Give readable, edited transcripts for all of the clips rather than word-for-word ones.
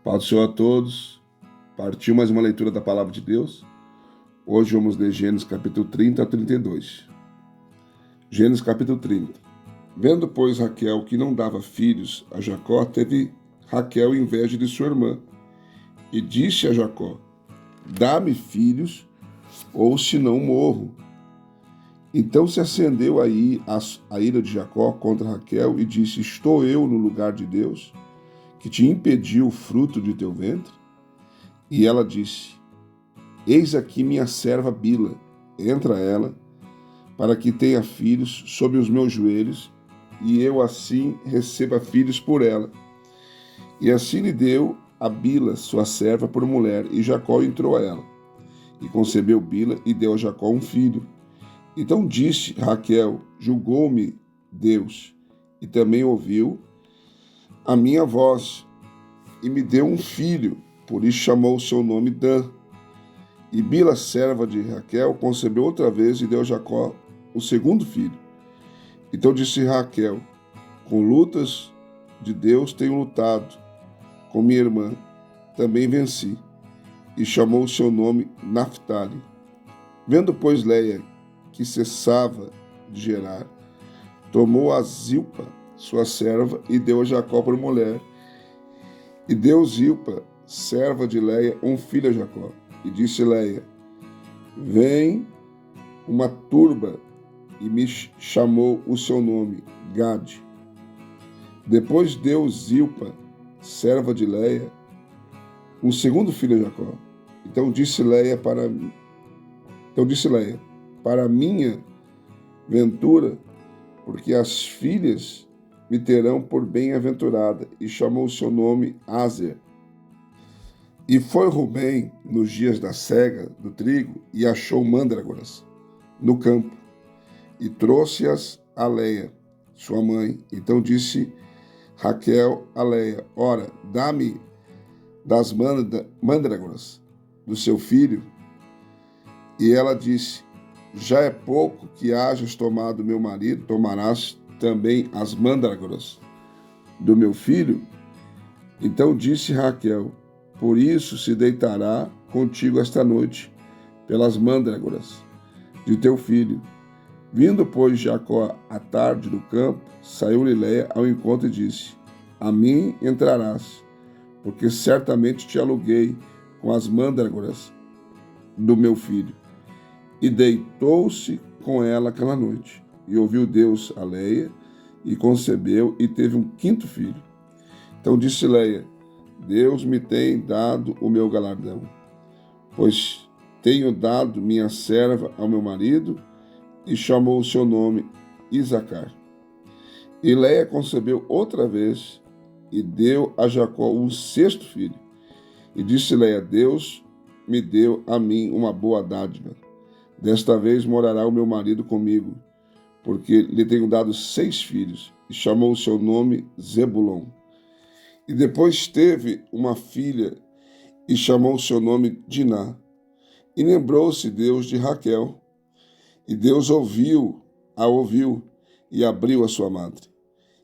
Paz do Senhor a todos. Partiu mais uma leitura da Palavra de Deus. Hoje vamos ler Gênesis capítulo 30 a 32. Gênesis capítulo 30. Vendo, pois, Raquel que não dava filhos a Jacó, teve Raquel inveja de sua irmã, e disse a Jacó: dá-me filhos, ou senão morro. Então se acendeu aí a ira de Jacó contra Raquel e disse: estou eu no lugar de Deus, que te impediu o fruto de teu ventre? E ela disse: eis aqui minha serva Bila, entra ela, para que tenha filhos sob os meus joelhos, e eu assim receba filhos por ela. E assim lhe deu a Bila, sua serva, por mulher, e Jacó entrou a ela. E concebeu Bila, e deu a Jacó um filho. Então disse Raquel: julgou-me Deus, e também ouviu a minha voz, e me deu um filho, por isso chamou o seu nome Dan. E Bila, serva de Raquel, concebeu outra vez e deu a Jacó o segundo filho. Então disse Raquel: com lutas de Deus tenho lutado, com minha irmã também venci. E chamou o seu nome Naphtali. Vendo, pois, Leia que cessava de gerar, tomou a Zilpa, sua serva, e deu a Jacó por mulher. E deu Zilpa, serva de Leia, um filho a Jacó. E disse Leia: vem uma turba, e me chamou o seu nome, Gade. Depois deu Zilpa, serva de Leia, um segundo filho a Jacó. Então disse Leia, para minha ventura, porque as filhas me terão por bem-aventurada, e chamou o seu nome Aser. E foi Rubem nos dias da cega do trigo, e achou mândragoras no campo, e trouxe-as a Leia, sua mãe. Então disse Raquel a Leia: ora, dá-me das mândragoras do seu filho. E ela disse: já é pouco que hajas tomado meu marido, tomarás também as mândragoras do meu filho? Então disse Raquel: por isso se deitará contigo esta noite, pelas mândragoras de teu filho. Vindo, pois, Jacó à tarde do campo, saiu-lhe Leia ao encontro e disse: a mim entrarás, porque certamente te aluguei com as mândragoras do meu filho. E deitou-se com ela aquela noite. E ouviu Deus a Leia, e concebeu, e teve um quinto filho. Então disse Leia: Deus me tem dado o meu galardão, pois tenho dado minha serva ao meu marido, e chamou o seu nome Isacar. E Leia concebeu outra vez, e deu a Jacó um sexto filho. E disse Leia: Deus me deu a mim uma boa dádiva. Desta vez morará o meu marido comigo, porque lhe tenho dado 6 filhos. E chamou o seu nome Zebulon. E depois teve uma filha, e chamou o seu nome Diná. E lembrou-se Deus de Raquel. E Deus a ouviu, e abriu a sua madre.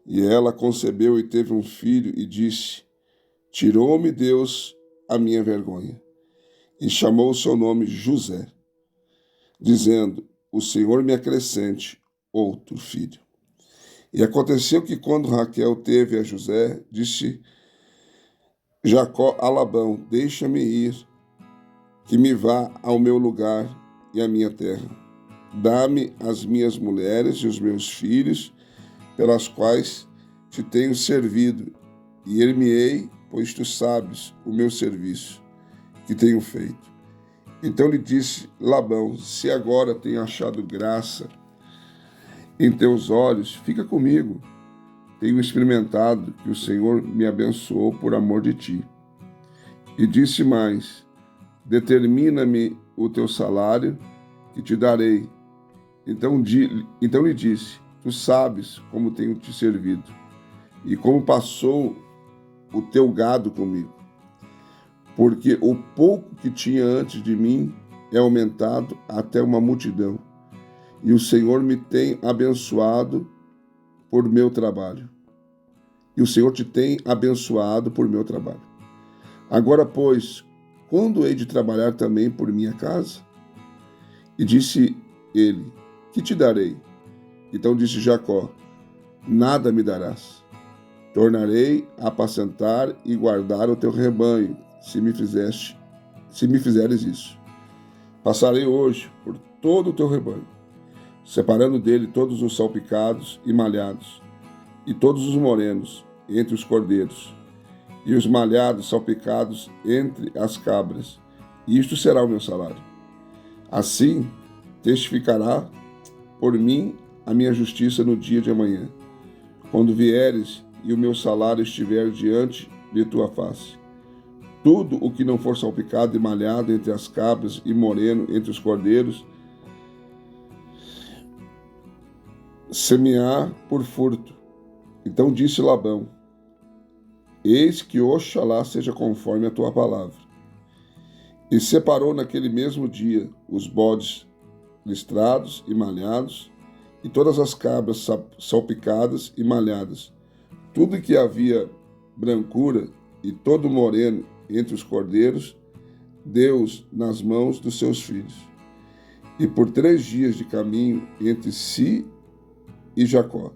E ela concebeu e teve um filho, e disse: tirou-me Deus a minha vergonha. E chamou o seu nome José, dizendo: o Senhor me acrescente outro filho. E aconteceu que, quando Raquel teve a José, disse Jacó a Labão: deixa-me ir, que me vá ao meu lugar e à minha terra. Dá-me as minhas mulheres e os meus filhos, pelas quais te tenho servido, e ir-me-ei, pois tu sabes o meu serviço que tenho feito. Então lhe disse Labão: se agora tenho achado graça em teus olhos, fica comigo. Tenho experimentado que o Senhor me abençoou por amor de ti. E disse mais: determina-me o teu salário, que te darei. Então lhe disse: tu sabes como tenho te servido, e como passou o teu gado comigo. Porque o pouco que tinha antes de mim é aumentado até uma multidão, e o Senhor me tem abençoado por meu trabalho. E o Senhor te tem abençoado por meu trabalho. Agora, pois, quando hei de trabalhar também por minha casa? E disse ele: Que te darei? Então disse Jacó: Nada me darás. Tornarei a apacentar e guardar o teu rebanho, se me fizeres isso. Passarei hoje por todo o teu rebanho, separando dele todos os salpicados e malhados, e todos os morenos entre os cordeiros, e os malhados salpicados entre as cabras, e isto será o meu salário. Assim testificará por mim a minha justiça no dia de amanhã, quando vieres e o meu salário estiver diante de tua face. Tudo o que não for salpicado e malhado entre as cabras e moreno entre os cordeiros, semear por furto. Então disse Labão: Eis que Oxalá seja conforme a tua palavra. E separou naquele mesmo dia os bodes listrados e malhados, e todas as cabras salpicadas e malhadas, tudo que havia brancura e todo moreno entre os cordeiros, deu-os nas mãos dos seus filhos. E por 3 dias de caminho entre si e Jacó.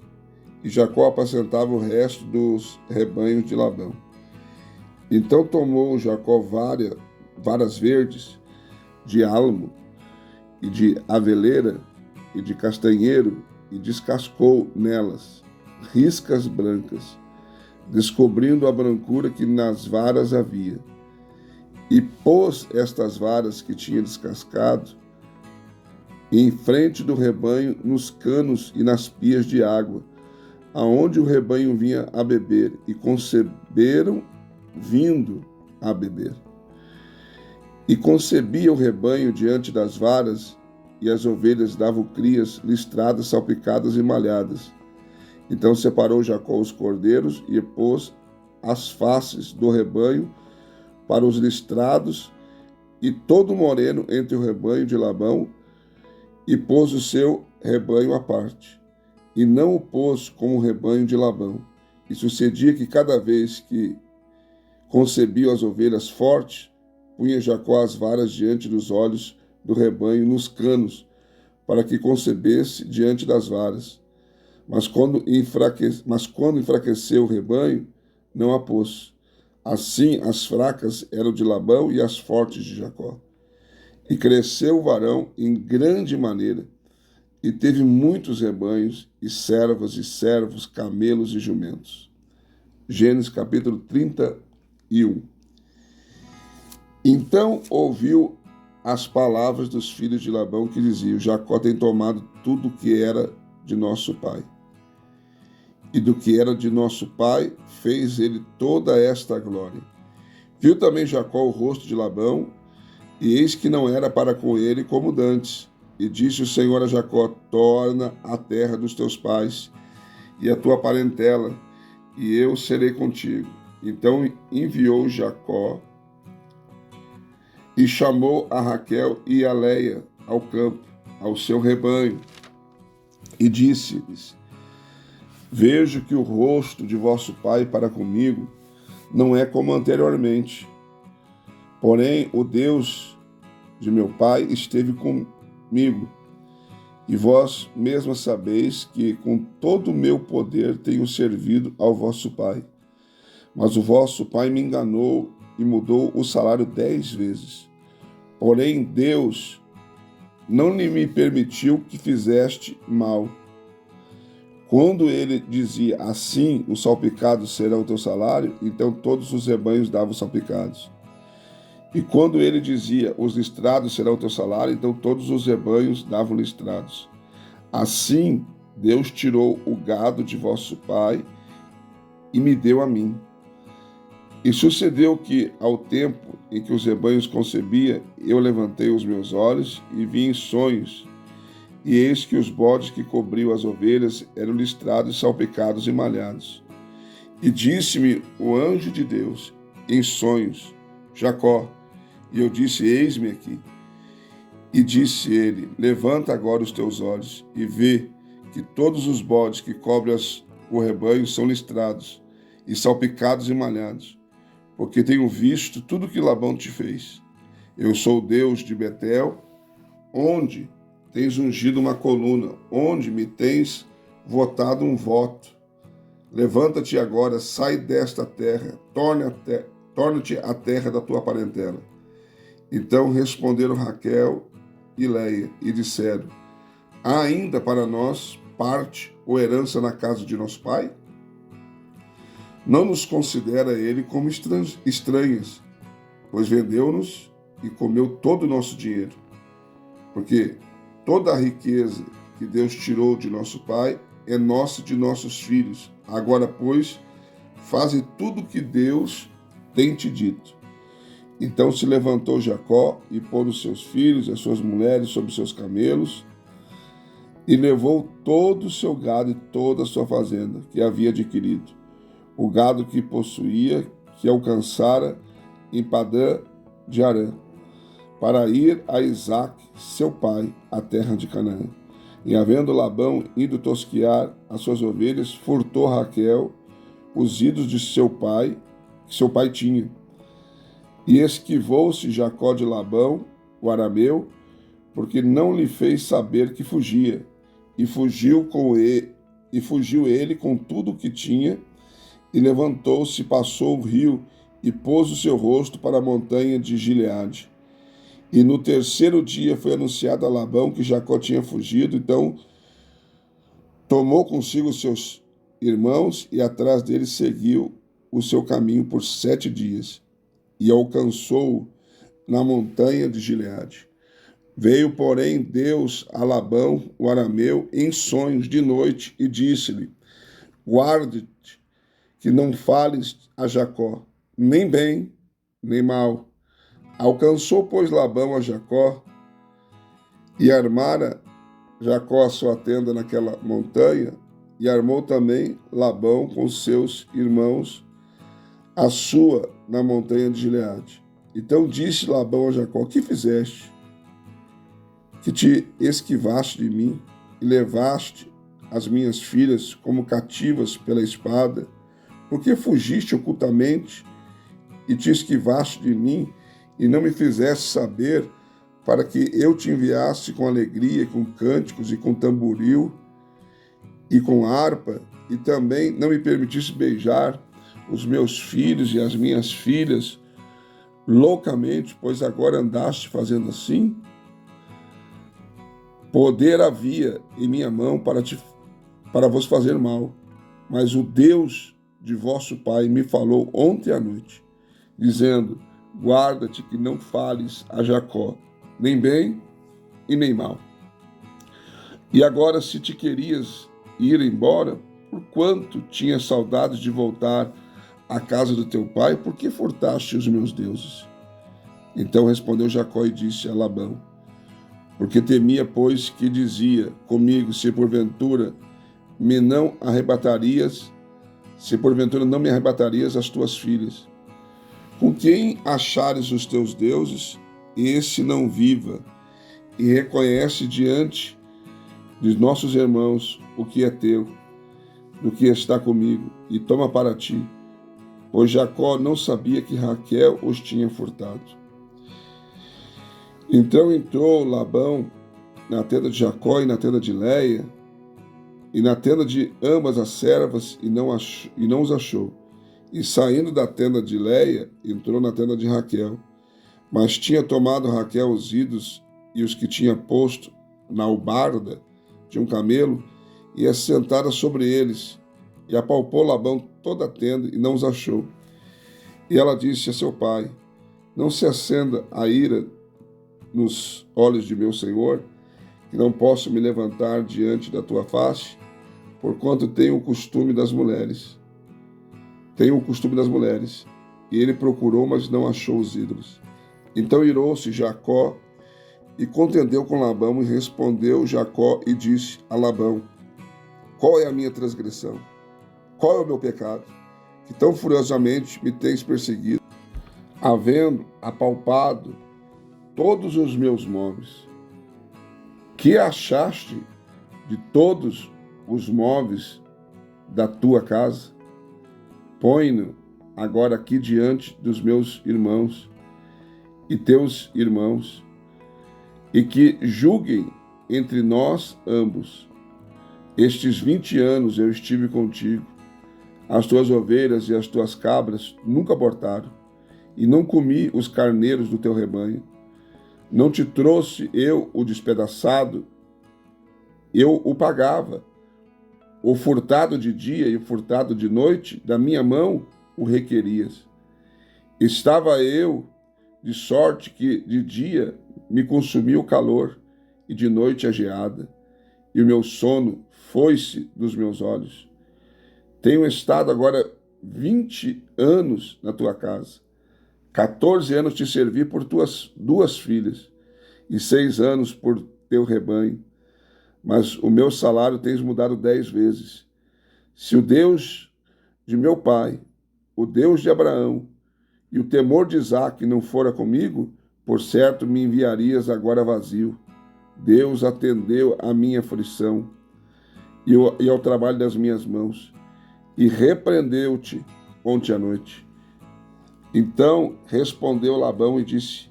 E Jacó apacentava o resto dos rebanhos de Labão. Então tomou Jacó varas verdes de álamo e de aveleira e de castanheiro e descascou nelas riscas brancas, descobrindo a brancura que nas varas havia. E pôs estas varas que tinha descascado em frente do rebanho, nos canos e nas pias de água, aonde o rebanho vinha a beber, e conceberam vindo a beber. E concebia o rebanho diante das varas, e as ovelhas davam crias listradas, salpicadas e malhadas. Então separou Jacó os cordeiros e pôs as faces do rebanho para os listrados e todo moreno entre o rebanho de Labão, e pôs o seu rebanho à parte, e não o pôs com o rebanho de Labão. E sucedia que cada vez que concebiam as ovelhas fortes, punha Jacó as varas diante dos olhos do rebanho nos canos, para que concebesse diante das varas. Mas quando enfraqueceu o rebanho, não a pôs. Assim as fracas eram de Labão e as fortes de Jacó. E cresceu o varão em grande maneira, e teve muitos rebanhos, e servas e servos, camelos e jumentos. Gênesis capítulo 31. Então ouviu as palavras dos filhos de Labão que diziam: Jacó tem tomado tudo o que era de nosso pai. E do que era de nosso pai, fez ele toda esta glória. Viu também Jacó o rosto de Labão, e eis que não era para com ele como dantes. E disse o Senhor a Jacó: torna a terra dos teus pais e a tua parentela, e eu serei contigo. Então enviou Jacó e chamou a Raquel e a Leia ao campo, ao seu rebanho, e disse-lhes: vejo que o rosto de vosso pai para comigo não é como anteriormente. Porém, o Deus de meu pai esteve comigo, e vós mesmos sabeis que com todo o meu poder tenho servido ao vosso pai. Mas o vosso pai me enganou e mudou o salário 10 vezes. Porém, Deus não me permitiu que fizeste mal. Quando ele dizia: assim os salpicados serão o teu salário, então todos os rebanhos davam salpicados. E quando ele dizia: os listrados serão o teu salário, então todos os rebanhos davam listrados. Assim Deus tirou o gado de vosso pai e me deu a mim. E sucedeu que, ao tempo em que os rebanhos concebia, eu levantei os meus olhos e vi em sonhos, e eis que os bodes que cobriam as ovelhas eram listrados, salpicados e malhados. E disse-me o anjo de Deus, em sonhos: Jacó. E eu disse: eis-me aqui. E disse ele: levanta agora os teus olhos e vê que todos os bodes que cobrem o rebanho são listrados, e salpicados e malhados. porque tenho visto tudo que Labão te fez. Eu sou o Deus de Betel, onde tens ungido uma coluna, onde me tens votado um voto. Levanta-te agora, sai desta terra, torna-te a terra da tua parentela. Então responderam Raquel e Leia e disseram: há ainda para nós parte ou herança na casa de nosso pai? Não nos considera ele como estranhas, pois vendeu-nos e comeu todo o nosso dinheiro. Porque toda a riqueza que Deus tirou de nosso pai é nossa e de nossos filhos. Agora, pois, faze tudo o que Deus tem te dito. Então se levantou Jacó e pôs os seus filhos e as suas mulheres sobre seus camelos e levou todo o seu gado e toda a sua fazenda que havia adquirido, o gado que possuía, que alcançara em Padã de Arã, para ir a Isaque, seu pai, à terra de Canaã. E havendo Labão ido tosquear as suas ovelhas, furtou Raquel os ídolos de seu pai, que seu pai tinha. E esquivou-se Jacó de Labão, o arameu, porque não lhe fez saber que fugia, e fugiu ele com tudo o que tinha, e levantou-se, passou o rio, e pôs o seu rosto para a montanha de Gileade. E no terceiro dia foi anunciado a Labão que Jacó tinha fugido, então tomou consigo os seus irmãos, e atrás dele seguiu o seu caminho por 7 dias, e alcançou-o na montanha de Gileade. Veio, porém, Deus a Labão, o arameu, em sonhos de noite, e disse-lhe: guarde-te, que não fales a Jacó, nem bem, nem mal. Alcançou, pois, Labão a Jacó, e armara Jacó a sua tenda naquela montanha, e armou também Labão com seus irmãos a sua na montanha de Gileade. Então disse Labão a Jacó: que fizeste? Que te esquivaste de mim e levaste as minhas filhas como cativas pela espada? Porque fugiste ocultamente e te esquivaste de mim e não me fizeste saber, para que eu te enviasse com alegria, com cânticos e com tamboril e com harpa, e também não me permitisse beijar os meus filhos e as minhas filhas loucamente, pois agora andaste fazendo assim? Poder havia em minha mão para vos fazer mal, mas o Deus de vosso pai me falou ontem à noite, dizendo: guarda-te que não fales a Jacó, nem bem e nem mal. E agora, se te querias ir embora, porquanto tinhas saudades de voltar à casa do teu pai, por que furtaste os meus deuses? Então respondeu Jacó e disse a Labão: porque temia, pois, que dizia comigo, se porventura não me arrebatarias as tuas filhas. Com quem achares os teus deuses, esse não viva, e reconhece diante de nossos irmãos o que é teu, do que está comigo, e toma para ti, pois Jacó não sabia que Raquel os tinha furtado. Então entrou Labão na tenda de Jacó e na tenda de Leia, e na tenda de ambas as servas, e não os achou. E saindo da tenda de Leia, entrou na tenda de Raquel. Mas tinha tomado Raquel os ídolos e os que tinha posto na albarda de um camelo, e assentada sobre eles. E apalpou Labão toda a tenda, e não os achou. E ela disse a seu pai: não se acenda a ira nos olhos de meu senhor, que não posso me levantar diante da tua face, porquanto tenho o costume das mulheres. E ele procurou, mas não achou os ídolos. Então irou-se Jacó e contendeu com Labão, e respondeu Jacó e disse a Labão: qual é a minha transgressão? Qual é o meu pecado? Que tão furiosamente me tens perseguido, havendo apalpado todos os meus móveis. Que achaste de todos os móveis da tua casa? Põe-no agora aqui diante dos meus irmãos e teus irmãos, e que julguem entre nós ambos. Estes 20 anos eu estive contigo, as tuas ovelhas e as tuas cabras nunca abortaram, e não comi os carneiros do teu rebanho. Não te trouxe eu o despedaçado, eu o pagava. O furtado de dia e o furtado de noite, da minha mão o requerias. Estava eu de sorte que de dia me consumia o calor e de noite a geada, e o meu sono foi-se dos meus olhos. Tenho estado agora 20 anos na tua casa, 14 anos te servi por tuas 2 filhas, e 6 anos por teu rebanho. Mas o meu salário tens mudado 10 vezes. Se o Deus de meu pai, o Deus de Abraão, e o temor de Isaque não fora comigo, por certo me enviarias agora vazio. Deus atendeu à minha aflição e ao trabalho das minhas mãos, e repreendeu-te ontem à noite. Então respondeu Labão e disse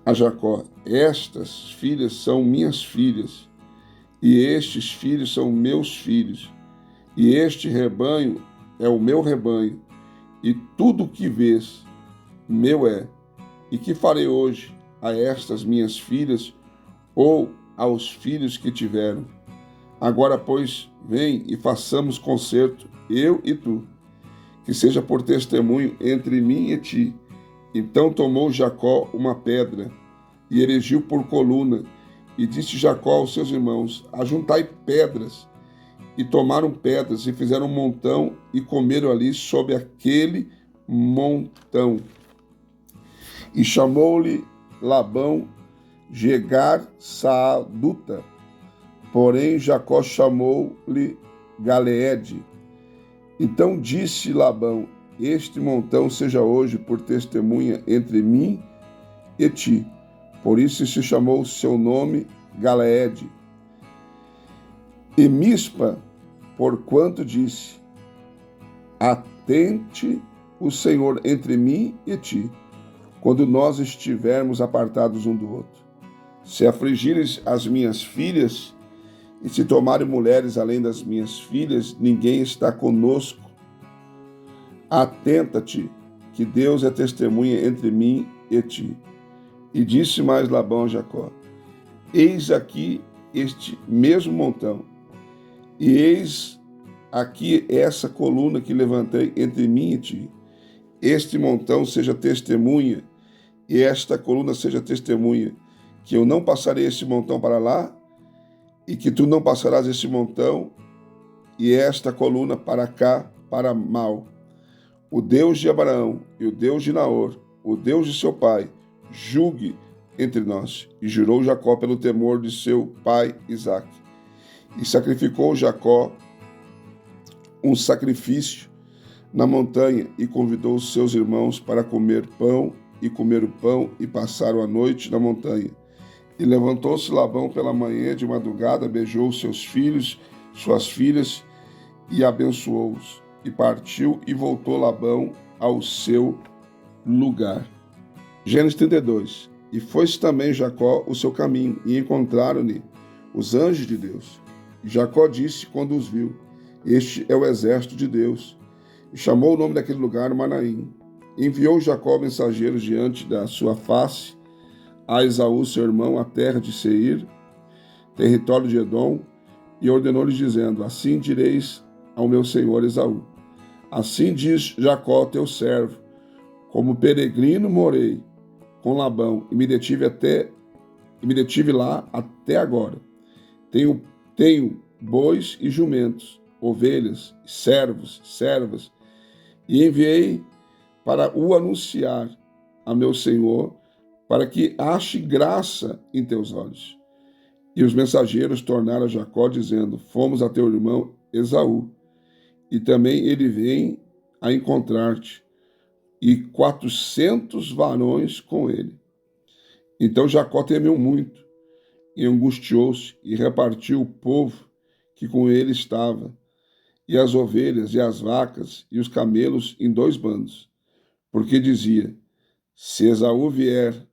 a Jacó: estas filhas são minhas filhas, e estes filhos são meus filhos, e este rebanho é o meu rebanho, e tudo o que vês, meu é. E que farei hoje a estas minhas filhas, ou aos filhos que tiveram? Agora, pois, vem e façamos concerto, eu e tu, que seja por testemunho entre mim e ti. Então tomou Jacó uma pedra, e erigiu por coluna, e disse Jacó aos seus irmãos: ajuntai pedras. E tomaram pedras, e fizeram um montão, e comeram ali sob aquele montão. E chamou-lhe Labão Jegar-Saaduta, porém Jacó chamou-lhe Galeede. Então disse Labão: este montão seja hoje por testemunha entre mim e ti. Por isso se chamou o seu nome Galeede. E Mispa, porquanto disse: atente o Senhor entre mim e ti, quando nós estivermos apartados um do outro. Se afligires as minhas filhas, e se tomarem mulheres além das minhas filhas, ninguém está conosco. Atenta-te, que Deus é testemunha entre mim e ti. E disse mais Labão a Jacó: eis aqui este mesmo montão, e eis aqui essa coluna que levantei entre mim e ti. Este montão seja testemunha, e esta coluna seja testemunha, que eu não passarei este montão para lá, e que tu não passarás este montão e esta coluna para cá, para mal. O Deus de Abraão e o Deus de Naor, o Deus de seu pai, julgue entre nós. E jurou Jacó pelo temor de seu pai Isaque. E sacrificou Jacó um sacrifício na montanha, e convidou os seus irmãos para comer pão, e comeram pão, e passaram a noite na montanha. E levantou-se Labão pela manhã de madrugada, beijou seus filhos, suas filhas, e abençoou-os. E partiu, e voltou Labão ao seu lugar. Gênesis 32. E foi-se também Jacó o seu caminho, e encontraram-lhe os anjos de Deus. E Jacó disse, quando os viu: este é o exército de Deus. E chamou o nome daquele lugar Manaim. Enviou Jacó mensageiros diante da sua face a Esaú, seu irmão, a terra de Seir, território de Edom, e ordenou-lhes, dizendo: assim direis ao meu senhor Esaú: assim diz Jacó, teu servo, como peregrino morei com Labão, e me detive lá até agora. Tenho bois e jumentos, ovelhas, servos, servas, e enviei para o anunciar a meu senhor, para que ache graça em teus olhos. E os mensageiros tornaram a Jacó, dizendo: fomos a teu irmão Esaú, e também ele vem a encontrar-te, e 400 varões com ele. Então Jacó temeu muito, e angustiou-se, e repartiu o povo que com ele estava, e as ovelhas, e as vacas, e os camelos em 2 bandos. Porque dizia: se Esaú vier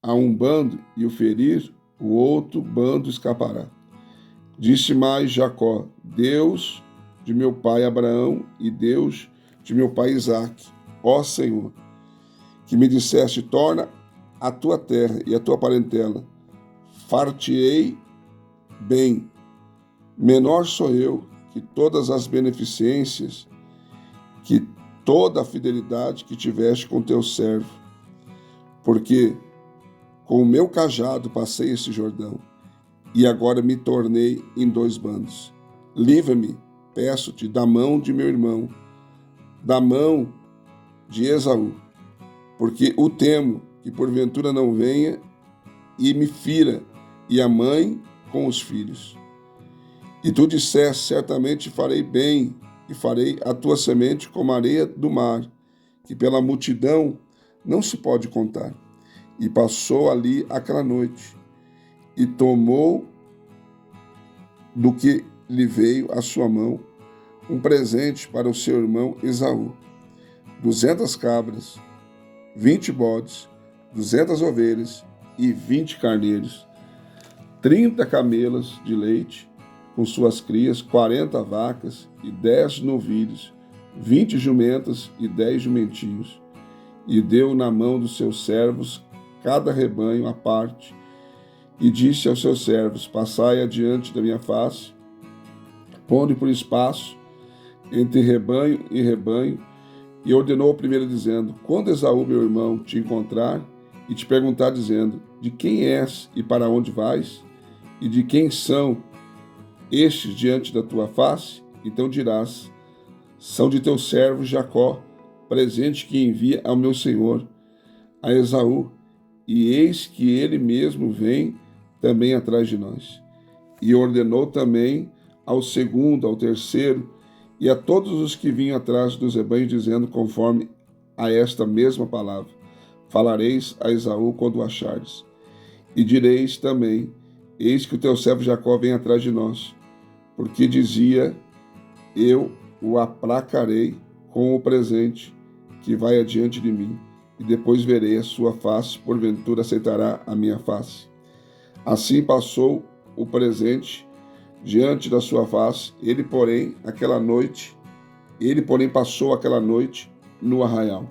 a um bando e o ferir, o outro bando escapará. Disse mais Jacó: Deus de meu pai Abraão e Deus de meu pai Isaque, ó Senhor, que me disseste: torna a tua terra e a tua parentela, far-te-ei bem. Menor sou eu que todas as beneficências, que toda a fidelidade que tiveste com teu servo, porque com o meu cajado passei esse Jordão, e agora me tornei em 2 bandos. Livra-me, peço-te, da mão de meu irmão, da mão de Esaú, porque o temo que porventura não venha e me fira, e a mãe com os filhos. E tu disseste: certamente farei bem, e farei a tua semente como a areia do mar, que pela multidão não se pode contar. E passou ali aquela noite, e tomou do que lhe veio à sua mão um presente para o seu irmão Esaú: 200 cabras, 20 bodes, 200 ovelhas e 20 carneiros, 30 camelas de leite com suas crias, 40 vacas e 10 novilhos, 20 jumentas e 10 jumentinhos. E deu na mão dos seus servos cada rebanho à parte, e disse aos seus servos: passai adiante da minha face, pondo por espaço entre rebanho e rebanho. E ordenou o primeiro, dizendo: quando Esaú, meu irmão, te encontrar e te perguntar, dizendo: de quem és e para onde vais? E de quem são estes diante da tua face? Então dirás: são de teu servo Jacó, presente que envia ao meu senhor, a Esaú, e eis que ele mesmo vem também atrás de nós. E ordenou também ao segundo, ao terceiro, e a todos os que vinham atrás dos rebanhos, dizendo conforme a esta mesma palavra: falareis a Esaú quando o achares. E direis também: eis que o teu servo Jacó vem atrás de nós, porque dizia: eu o aplacarei com o presente que vai adiante de mim, e depois verei a sua face, porventura aceitará a minha face. Assim passou o presente diante da sua face, ele porém passou aquela noite no arraial.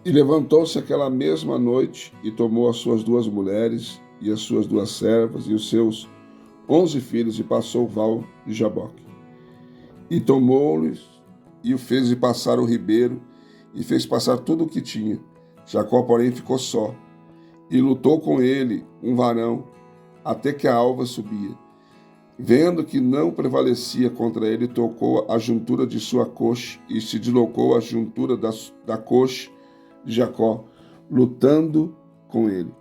E levantou-se aquela mesma noite e tomou as suas 2 mulheres e as suas 2 servas e os seus 11 filhos, e passou o val de Jaboque. E tomou-lhes e o fez passar o ribeiro, e fez passar tudo o que tinha. Jacó, porém, ficou só, e lutou com ele um varão, até que a alva subia. Vendo que não prevalecia contra ele, tocou a juntura de sua coxa, e se deslocou a juntura da coxa de Jacó, lutando com ele.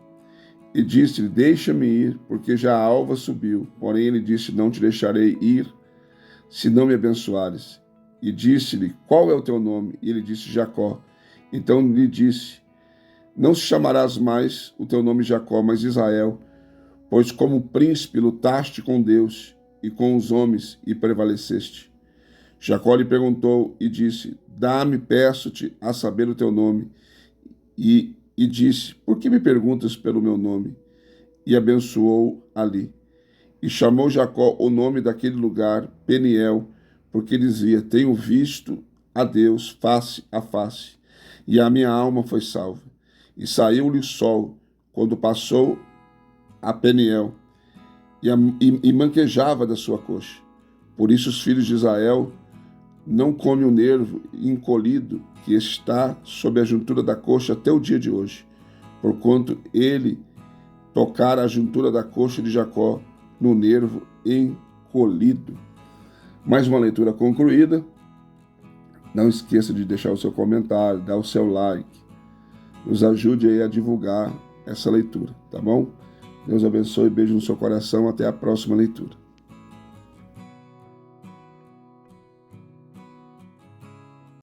E disse-lhe: deixa-me ir, porque já a alva subiu. Porém ele disse: não te deixarei ir, se não me abençoares. E disse-lhe: qual é o teu nome? E ele disse: Jacó. Então lhe disse: não se chamarás mais o teu nome Jacó, mas Israel, pois como príncipe lutaste com Deus e com os homens e prevaleceste. Jacó lhe perguntou e disse: dá-me, peço-te, a saber o teu nome. E disse: por que me perguntas pelo meu nome? E abençoou ali. E chamou Jacó o nome daquele lugar Peniel, porque dizia: tenho visto a Deus face a face, e a minha alma foi salva. E saiu-lhe o sol quando passou a Peniel, e manquejava da sua coxa. Por isso os filhos de Israel não comem o nervo encolhido que está sob a juntura da coxa até o dia de hoje, porquanto ele tocara a juntura da coxa de Jacó no nervo encolhido. Mais uma leitura concluída. Não esqueça de deixar o seu comentário, dar o seu like. Nos ajude aí a divulgar essa leitura, tá bom? Deus abençoe, beijo no seu coração, até a próxima leitura.